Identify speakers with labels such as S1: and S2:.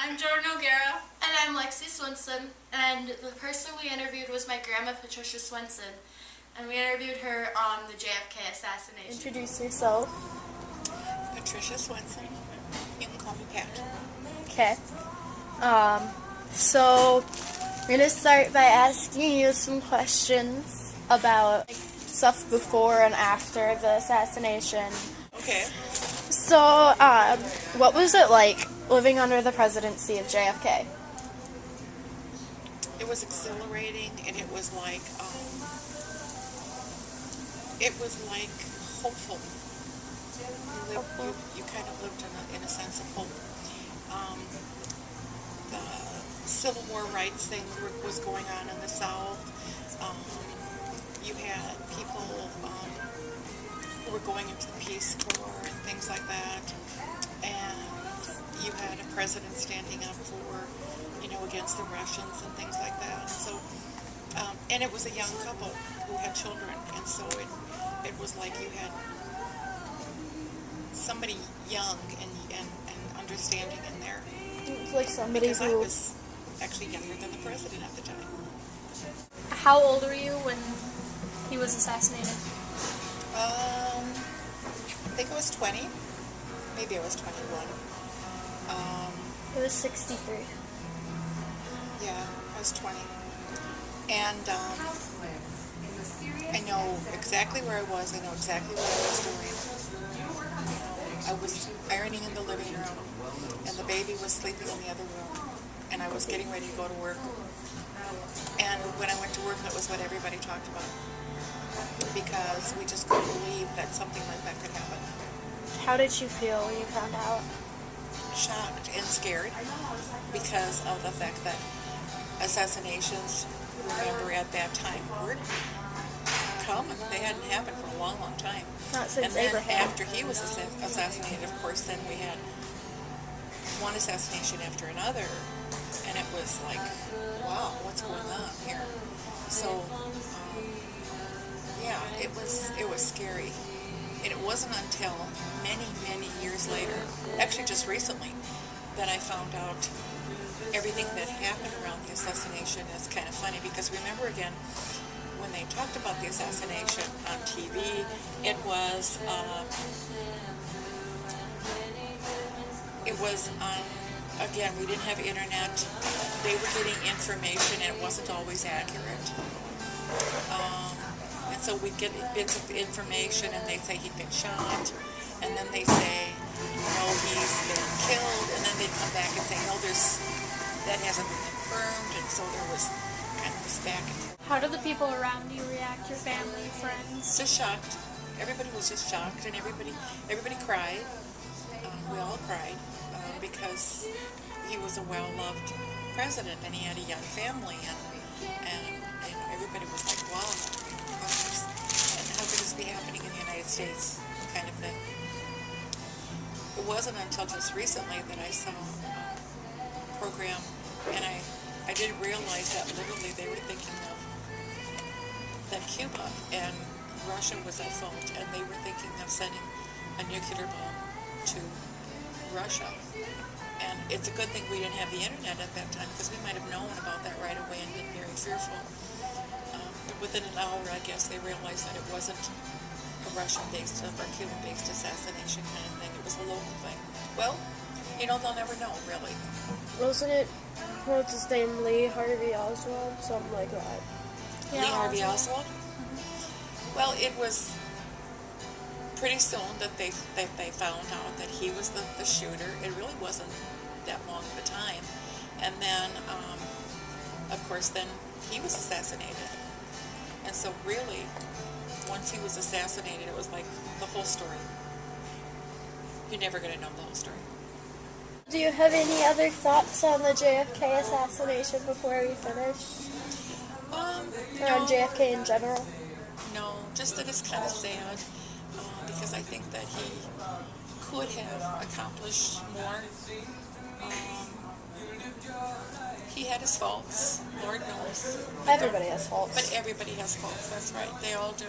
S1: I'm Jordyn.
S2: And I'm Patricia Swenson, and the person we interviewed was my grandma, Patricia Swenson, and we interviewed her on the JFK assassination. Introduce yourself.
S3: Patricia Swenson. You can call me Pat.
S2: Okay. So we're going to start by asking you some questions about stuff before and after the assassination.
S3: Okay.
S2: So, what was it like living under the presidency of JFK?
S3: It was exhilarating, and it was like hopeful. You kind of lived in a sense of hope. The Civil War rights thing was going on in the South. You had people who were going into the Peace Corps and things like that, and you had a president standing up for, against the Russians and things like that. So, and it was a young couple who had children, and so it was like you had somebody young and understanding in there.
S2: It's like somebody
S3: because I was actually younger than the president at the time.
S1: How old were you when he was assassinated?
S3: I think I was 20. Maybe I was 21.
S2: It was 63.
S3: Yeah, I was 20. And I know exactly where I was. I know exactly what I was doing. I was ironing in the living room, and the baby was sleeping in the other room, and I was getting ready to go to work. And when I went to work, that was what everybody talked about, because we just couldn't believe that something like that could happen.
S2: How did you feel when you found out?
S3: Shocked and scared, because of the fact that assassinations, remember, at that time were common. They hadn't happened for a long, long time.
S2: Not since
S3: and then
S2: Abraham.
S3: After he was assassinated, of course, then we had one assassination after another, and it was like, wow, what's going on here? So, yeah, it was scary. And it wasn't until many, many years later, actually just recently, that I found out everything that happened around the assassination. Is kind of funny, because remember, again, when they talked about the assassination on TV, it was on, again, we didn't have internet. They were getting information, and it wasn't always accurate. And so we'd get bits of information, and they'd say he'd been shot, and then they say, no, he's been killed, and then they'd come back and say, no, that hasn't been confirmed, and so there was kind of this back and forth.
S1: How did the people around you react, your family, friends?
S3: Just shocked. Everybody was just shocked, and everybody cried. We all cried, because he was a well-loved president, and he had a young family, and everybody was like, wow, and how could this be happening in the United States, kind of thing. It wasn't until just recently that I saw a program, and I didn't realize that literally they were thinking of that Cuba and Russia was at fault, and they were thinking of sending a nuclear bomb to Russia. And it's a good thing we didn't have the internet at that time, because we might have known about that right away and been very fearful. But within an hour, I guess, they realized that it wasn't a Russian-based or Cuban-based assassination kind of thing. It was a local thing. Well, they'll never know, really.
S2: Wasn't it, what's his name, Lee Harvey Oswald? Something like that.
S3: Yeah, Lee Harvey Oswald? Mm-hmm. Well, it was pretty soon that they found out that he was the shooter. It really wasn't that long of a time. And then, of course, then he was assassinated. And so really, once he was assassinated, it was like the whole story. You're never going to know the whole story.
S2: Do you have any other thoughts on the JFK assassination before we finish? Or on JFK in general?
S3: No, just that it's kind of sad, because I think that he could have accomplished more. He had his faults, Lord knows.
S2: Everybody has faults.
S3: But everybody has faults, that's right, they all do.